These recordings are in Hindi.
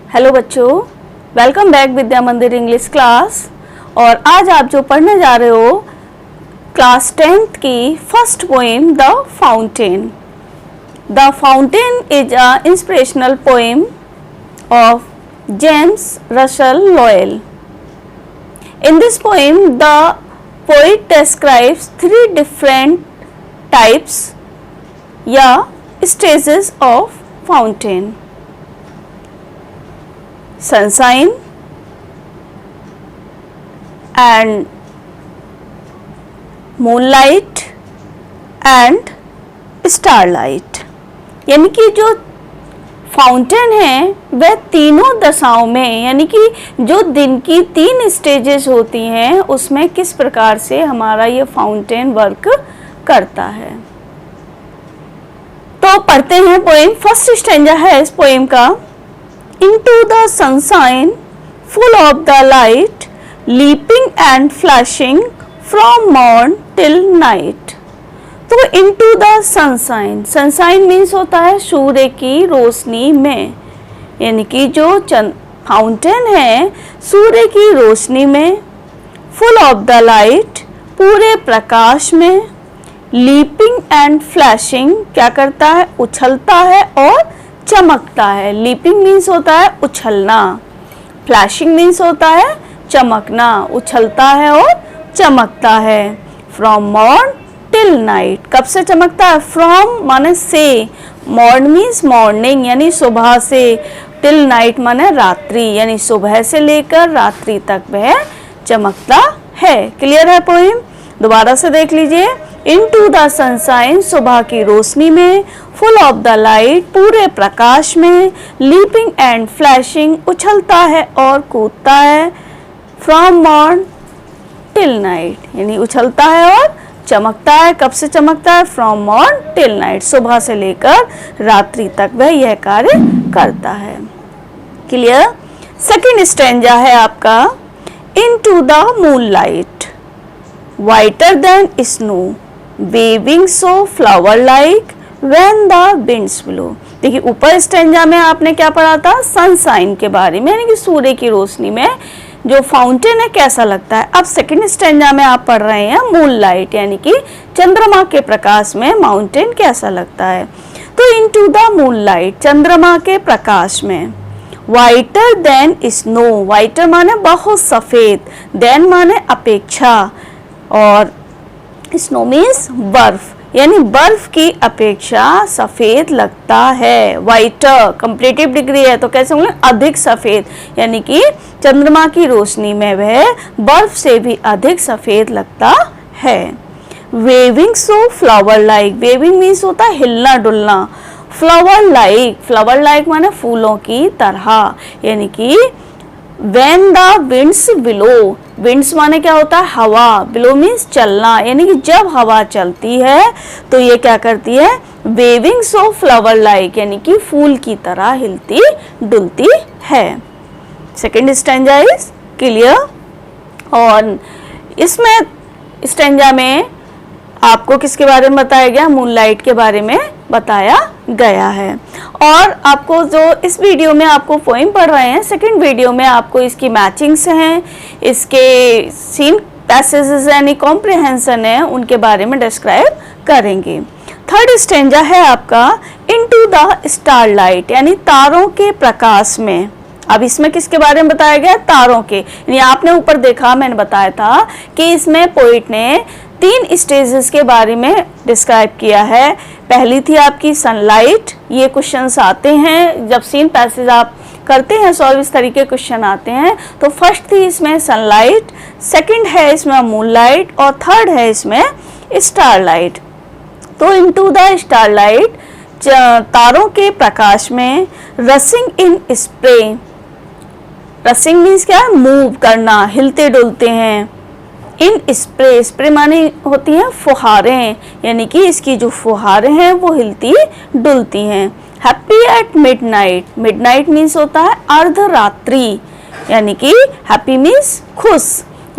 हेलो बच्चों, वेलकम बैक विद्या मंदिर इंग्लिश क्लास। और आज आप जो पढ़ने जा रहे हो क्लास 10th की first poem the fountain. The fountain is a inspirational poem of James रशल loyal. In this poem, the poet describes three different types या stages of fountain: sunshine and moonlight and starlight। यानी कि जो फाउंटेन है वह तीनों दशाओं में, यानी कि जो दिन की 3 स्टेजेस होती हैं उसमें किस प्रकार से हमारा ये फाउंटेन वर्क करता है। तो पढ़ते हैं पोएम। फर्स्ट स्टेंजा है इस पोएम का: into the sunshine full of the light, leaping and flashing from morn till night. तो into the sunshine, sunshine means होता है सूर्य की रोशनी में, यानी कि जो फाउंटेन है सूर्य की रोशनी में, फुल ऑफ द लाइट पूरे प्रकाश में, लीपिंग एंड फ्लैशिंग क्या करता है, उछलता है और चमकता है। लीपिंग मीन्स होता है उछलना, फ्लैशिंग मीन्स होता है चमकना, उछलता है और चमकता है। फ्रॉम मॉर्न टिल नाइट, कब से चमकता है? फ्रॉम माने से, मॉर्न मीन्स मॉर्निंग यानी सुबह से, टिल नाइट माने रात्रि यानी सुबह से लेकर रात्रि तक वह चमकता है। क्लियर है पोएम? दोबारा से देख लीजिए। इनटू द सनशाइन सुबह की रोशनी में, फुल ऑफ द लाइट पूरे प्रकाश में, लीपिंग एंड फ्लैशिंग उछलता है और कूदता है, फ्रॉम मॉर्न टिल नाइट यानी उछलता है और चमकता है। कब से चमकता है? फ्रॉम मॉर्न टिल नाइट, सुबह से लेकर रात्रि तक वह यह कार्य करता है। क्लियर? सेकंड स्टैंजा है आपका: into the moonlight, whiter than snow, waving so flower like when the winds blow. देखिए ऊपर स्टैंजा में आपने क्या पढ़ा था? सनशाइन के बारे में, यानी कि सूर्य की रोशनी में जो फाउंटेन है कैसा लगता है। अब सेकंड स्टैंजा में आप पढ़ रहे हैं मूनलाइट, यानी कि चंद्रमा के प्रकाश में माउंटेन कैसा लगता है। तो इनटू द मूनलाइट चंद्रमा के प्रकाश में, व्हाइटर देन स्नो, व्हाइटर माने बहुत सफेद, देन माने अपेक्षा, और स्नो मीन्स बर्फ, यानी बर्फ की अपेक्षा सफेद लगता है। व्हाइटर कंपैरेटिव डिग्री है तो कैसे होंगे? अधिक सफेद, यानी कि चंद्रमा की रोशनी में वह बर्फ से भी अधिक सफेद लगता है। Waving so flower like, waving means होता है हिलना डुलना, फ्लावर लाइक, फ्लावर लाइक माने फूलों की तरह, यानी कि When the winds blow, winds माने क्या होता है? हवा, blow मीन्स चलना, यानी कि जब हवा चलती है तो ये क्या करती है? वेविंग सो फ्लावर लाइक, यानी कि फूल की तरह हिलती डुलती है। Second stanza is clear. और इसमें स्टैंजा में आपको किसके बारे में बताया गया? मूनलाइट के बारे में बताया गया है। और आपको जो इस वीडियो में आपको पोएम पढ़ रहे हैं, सेकंड वीडियो में आपको इसकी मैचिंग्स हैं, इसके सीन पैसेजेस यानी कॉम्प्रिहेंशन है, उनके बारे में डिस्क्राइब करेंगे। थर्ड स्टैंजा है आपका: इनटू द स्टारलाइट, यानी तारों के प्रकाश में। अब इसमें किसके बारे में बताया गया? तारों के। यानी आपने ऊपर देखा, मैंने बताया था कि इसमें पोइट ने 3 स्टेजेस के बारे में डिस्क्राइब किया है। पहली थी आपकी सनलाइट, ये क्वेश्चंस आते हैं जब सीन पैसेज आप करते हैं सॉल्व, इस तरीके क्वेश्चन आते हैं। तो फर्स्ट थी इसमें सनलाइट, सेकंड है इसमें मूनलाइट, और थर्ड है इसमें स्टारलाइट। तो इनटू द स्टारलाइट तारों के प्रकाश में, रसिंग इन स्प्रे, रसिंग मीन्स क्या है? मूव करना, हिलते डुलते हैं। इन स्प्रे, स्प्रे माने होती हैं फुहारें, यानी कि इसकी जो फुहारें हैं वो हिलती डुलती हैं। Happy at midnight, midnight means होता है अर्धरात्रि, यानी कि हैप्पी मीन्स खुश,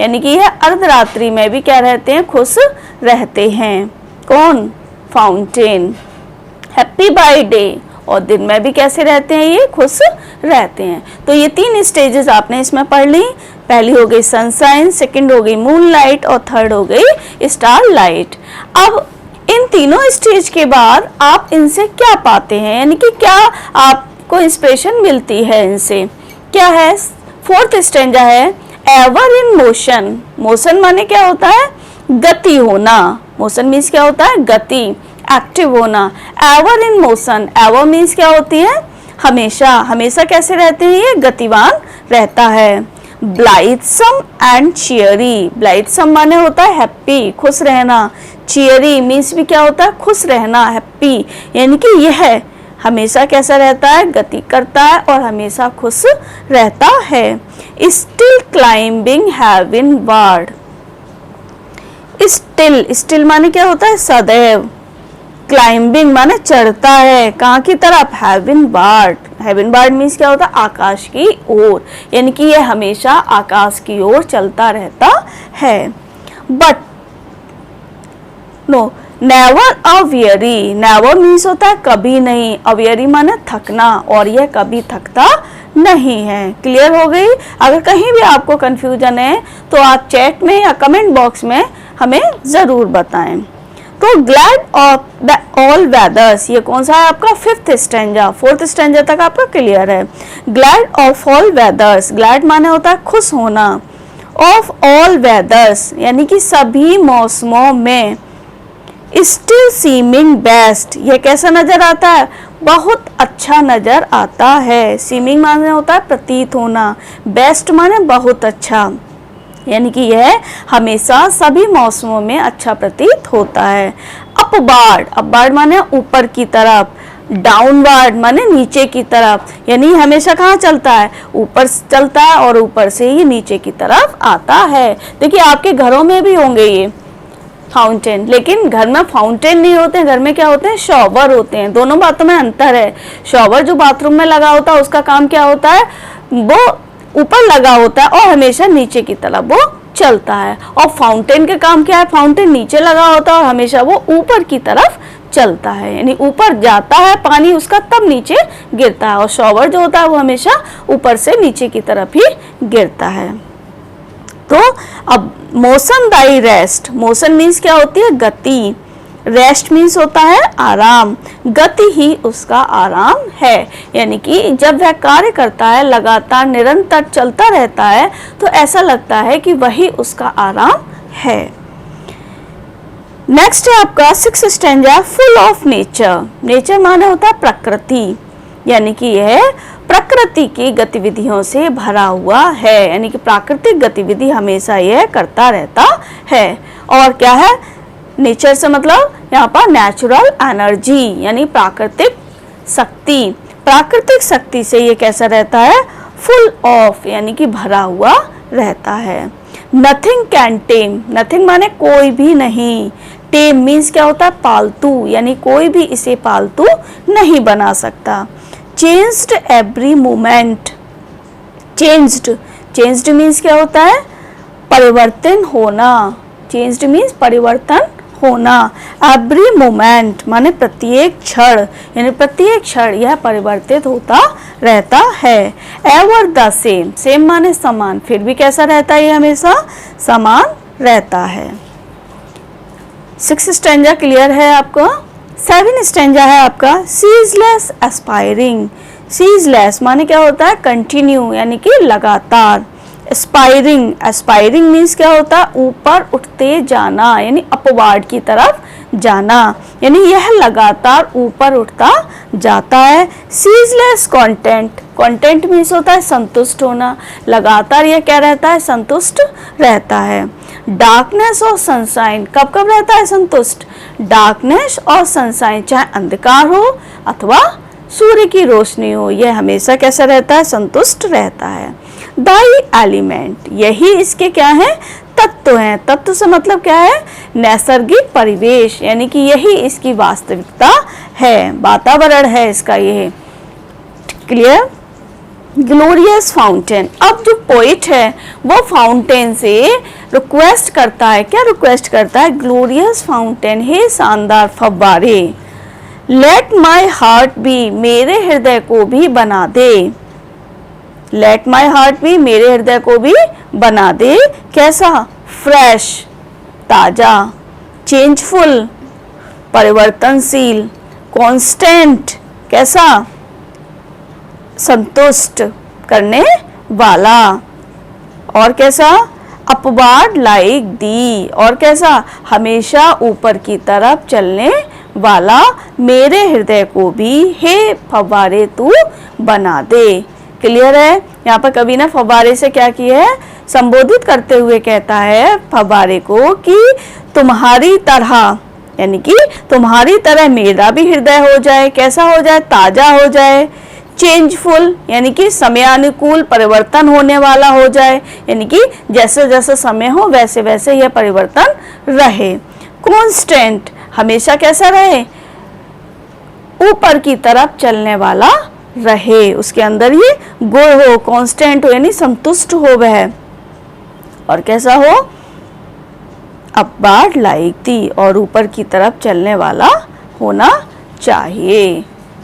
यानी कि यह अर्धरात्रि में भी क्या रहते हैं? खुश रहते हैं। कौन? फाउंटेन। हैप्पी बाय डे, और दिन में भी कैसे रहते हैं, ये खुश रहते हैं। तो ये 3 स्टेजेस आपने इसमें पढ़ ली। पहली हो गई सनशाइन, सेकंड हो गई मूनलाइट और थर्ड हो गई स्टारलाइट। अब इन तीनों स्टेज के बाद आप इनसे क्या पाते हैं, यानी कि क्या आपको इंस्पिरेशन मिलती है इनसे, क्या है। 4th स्टैंजा है एवर इन मोशन। मोशन माने क्या होता है, गति होना। मोशन मीन्स क्या होता है, गति, एक्टिव होना। Ever in motion, ever means क्या होती है, हमेशा। हमेशा कैसे रहते हैं, ये गतिवान रहता है। ब्लाइथसम एंड चियरी। ब्लाइथसम माने होता है हैप्पी, खुश रहना। चियरी मीन्स भी क्या होता है, खुश रहना, हैप्पी, यानी कि यह हमेशा कैसा रहता है, गति करता है और हमेशा खुश रहता है। Still climbing heavenward. Still, still माने क्या होता है, सदैव। क्लाइंबिंग माने चढ़ता है, कहाँ की तरफ, heavenward. Heavenward means क्या होता है, आकाश की ओर, यानी कि यह हमेशा आकाश की ओर चलता रहता है। But no, never a very. Never means होता है कभी नहीं, अवेरी माने थकना, और यह कभी थकता नहीं है। क्लियर हो गई। अगर कहीं भी आपको कंफ्यूजन है तो आप चैट में या कमेंट बॉक्स में हमें जरूर बताएं। तो glad of the all weathers, ये कौन सा है आपका, 5th स्टैंजा। 4th स्टैंजा तक आपका क्लियर है। Glad of all weathers, glad माने होता है खुश होना। ऑफ ऑल वेदर्स यानी कि सभी मौसमों में। स्टिल सीमिंग बेस्ट, ये कैसा नजर आता है, बहुत अच्छा नजर आता है। सीमिंग माने होता है प्रतीत होना, बेस्ट माने बहुत अच्छा, यानी कि यह हमेशा सभी मौसमों में अच्छा प्रतीत होता है। अपवार्ड, अपवार्ड माने ऊपर की तरफ। डाउनवर्ड माने नीचे की तरफ, यानी हमेशा कहाँ चलता है, ऊपर चलता है और ऊपर से ही नीचे की तरफ आता है। देखिए आपके घरों में भी होंगे ये फाउंटेन, लेकिन घर में फाउंटेन नहीं होते हैं, घर में क्या होते हैं, शॉवर होते हैं। दोनों बातों में अंतर है। शॉवर जो बाथरूम में लगा होता है उसका काम क्या होता है, वो ऊपर लगा होता है और हमेशा नीचे की तरफ वो चलता है। और फाउंटेन के काम क्या है, फाउंटेन नीचे लगा होता है और हमेशा वो ऊपर की तरफ चलता है, यानी ऊपर जाता है पानी उसका तब नीचे गिरता है। और शॉवर जो होता है वो हमेशा ऊपर से नीचे की तरफ ही गिरता है। तो अब motion thy rest. Motion means क्या होती है, गति। रेस्ट मीन्स होता है आराम, गति ही उसका आराम है, यानी कि जब वह कार्य करता है, लगातार निरंतर चलता रहता है, तो ऐसा लगता है कि वही उसका आराम है। नेक्स्ट है आपका 6th stanza, full of nature. Nature माने होता है प्रकृति, यानी कि यह प्रकृति की गतिविधियों से भरा हुआ है, यानी कि प्राकृतिक गतिविधि हमेशा यह करता रहता है। और क्या है, नेचर से मतलब यहाँ पर नेचुरल एनर्जी, यानी प्राकृतिक शक्ति। प्राकृतिक शक्ति से ये कैसा रहता है, फुल ऑफ, यानी कि भरा हुआ रहता है। Nothing can time. नथिंग माने कोई भी नहीं। टेम मीन्स क्या होता है, पालतू, यानी कोई भी इसे पालतू नहीं बना सकता। Changed every moment. Changed, changed means क्या होता है, परिवर्तन होना। चेंज्ड मीन्स परिवर्तन होना। एवरी मोमेंट माने प्रत्येक क्षण, यानी प्रत्येक क्षण यह परिवर्तित होता रहता है। एवर द सेम, सेम माने समान, फिर भी कैसा रहता है, ये हमेशा समान रहता है। 6 स्टैंजा क्लियर है आपको। 7 स्टैंजा है आपका, सीजलेस एस्पायरिंग। सीजलेस माने क्या होता है, कंटिन्यू, यानी कि लगातार। एस्पायरिंग, एस्पायरिंग मीन्स क्या होता है, ऊपर उठते जाना, यानी अपवार्ड की तरफ जाना, यानी यह लगातार ऊपर उठता जाता है। सीजलेस कंटेंट, कंटेंट मीन्स होता है संतुष्ट होना, लगातार यह क्या रहता है, संतुष्ट रहता है। डार्कनेस और सनशाइन, कब कब रहता है संतुष्ट, डार्कनेस और सनशाइन, चाहे अंधकार हो अथवा सूर्य की रोशनी हो, यह हमेशा कैसा रहता है, संतुष्ट रहता है। दाई एलिमेंट, यही इसके क्या है, तत्व हैं। तत्व से मतलब क्या है, नैसर्गिक परिवेश, यानी कि यही इसकी वास्तविकता है, वातावरण है इसका यह। क्लियर। ग्लोरियस फाउंटेन, अब जो पोइट है वो फाउंटेन से रिक्वेस्ट करता है, क्या रिक्वेस्ट करता है, ग्लोरियस फाउंटेन, हे शानदार फव्वारे। लेट माई हार्ट बी, मेरे हृदय को भी बना दे। लेट माई हार्ट बी, मेरे हृदय को भी बना दे। कैसा? फ्रेश, ताजा। चेंजफुल, परिवर्तनशील। कांस्टेंट, कैसा? संतुष्ट करने वाला। और कैसा? अपवार्ड लाइक दी, और कैसा? हमेशा ऊपर की तरफ चलने वाला। मेरे हृदय को भी हे फव्वारे तू बना दे। क्लियर है? यहाँ पर कवि ने फव्वारे से क्या किया है? संबोधित करते हुए कहता है फव्वारे को कि तुम्हारी तरह, यानी कि तुम्हारी तरह मेरा भी हृदय हो जाए। कैसा हो जाए? ताजा हो जाए। चेंजफुल, यानी कि समयानुकूल, परिवर्तन होने वाला हो जाए, यानी कि जैसे जैसे समय हो वैसे वैसे यह परिवर्तन रहे। कांस्टेंट, हमेशा कैसा रहे? ऊपर की तरफ चलने वाला रहे, उसके अंदर ये गुण हो, कांस्टेंट हो, यानी संतुष्ट हो वह। और कैसा हो? अपवार्ड लाइक दी, और ऊपर की तरफ चलने वाला होना चाहिए।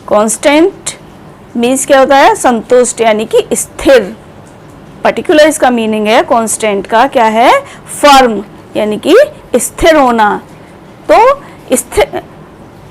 कांस्टेंट मीन्स क्या होता है? संतुष्ट, यानी कि स्थिर। पर्टिकुलर इसका मीनिंग है कांस्टेंट का क्या है? फर्म, यानी कि स्थिर होना। तो स्थिर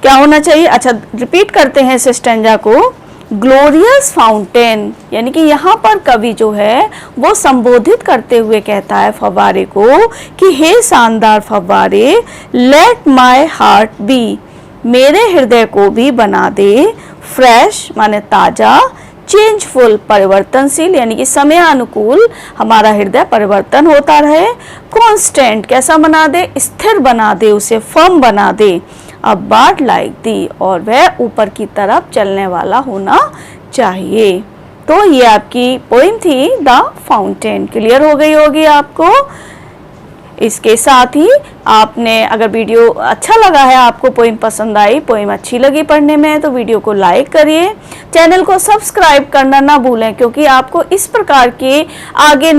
क्या होना चाहिए? अच्छा, रिपीट करते हैं इस स्टैंजा को। ग्लोरियस फाउंटेन, यानी कि यहाँ पर कवि जो है वो संबोधित करते हुए कहता है फव्वारे को कि हे शानदार फव्वारे, लेट माय हार्ट बी, मेरे हृदय को भी बना दे। फ्रेश माने ताजा, चेंजफुल परिवर्तनशील, यानी कि समयानुकूल हमारा हृदय परिवर्तन होता रहे। कांस्टेंट कैसा बना दे? स्थिर बना दे, उसे फर्म बना दे। अपवार्ड लाइक दी, और वह ऊपर की तरफ चलने वाला होना चाहिए। तो ये आपकी पोइम थी द फाउंटेन। क्लियर हो गई होगी आपको। इसके साथ ही आपने, अगर वीडियो अच्छा लगा है, आपको पोइम पसंद आई, पोइम अच्छी लगी पढ़ने में, तो वीडियो को लाइक करिए, चैनल को सब्सक्राइब करना ना भूलें, क्योंकि आपको इस प्रकार के आगे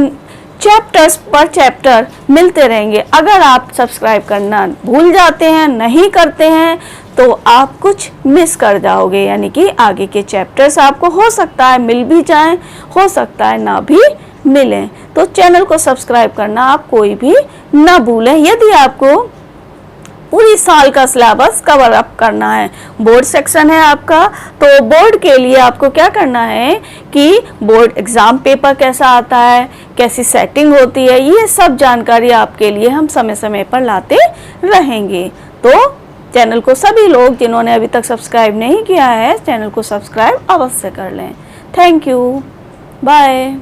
चैप्टर्स पर चैप्टर मिलते रहेंगे। अगर आप सब्सक्राइब करना भूल जाते हैं, नहीं करते हैं, तो आप कुछ मिस कर जाओगे, यानी कि आगे के चैप्टर्स आपको हो सकता है मिल भी जाएं, हो सकता है ना भी मिलें। तो चैनल को सब्सक्राइब करना आप कोई भी ना भूलें। यदि आपको पूरी साल का सिलेबस कवर अप करना है, बोर्ड सेक्शन है आपका, तो बोर्ड के लिए आपको क्या करना है कि बोर्ड एग्जाम पेपर कैसा आता है, कैसी सेटिंग होती है, ये सब जानकारी आपके लिए हम समय समय पर लाते रहेंगे। तो चैनल को सभी लोग जिन्होंने अभी तक सब्सक्राइब नहीं किया है, चैनल को सब्सक्राइब अवश्य कर लें। Thank you, bye.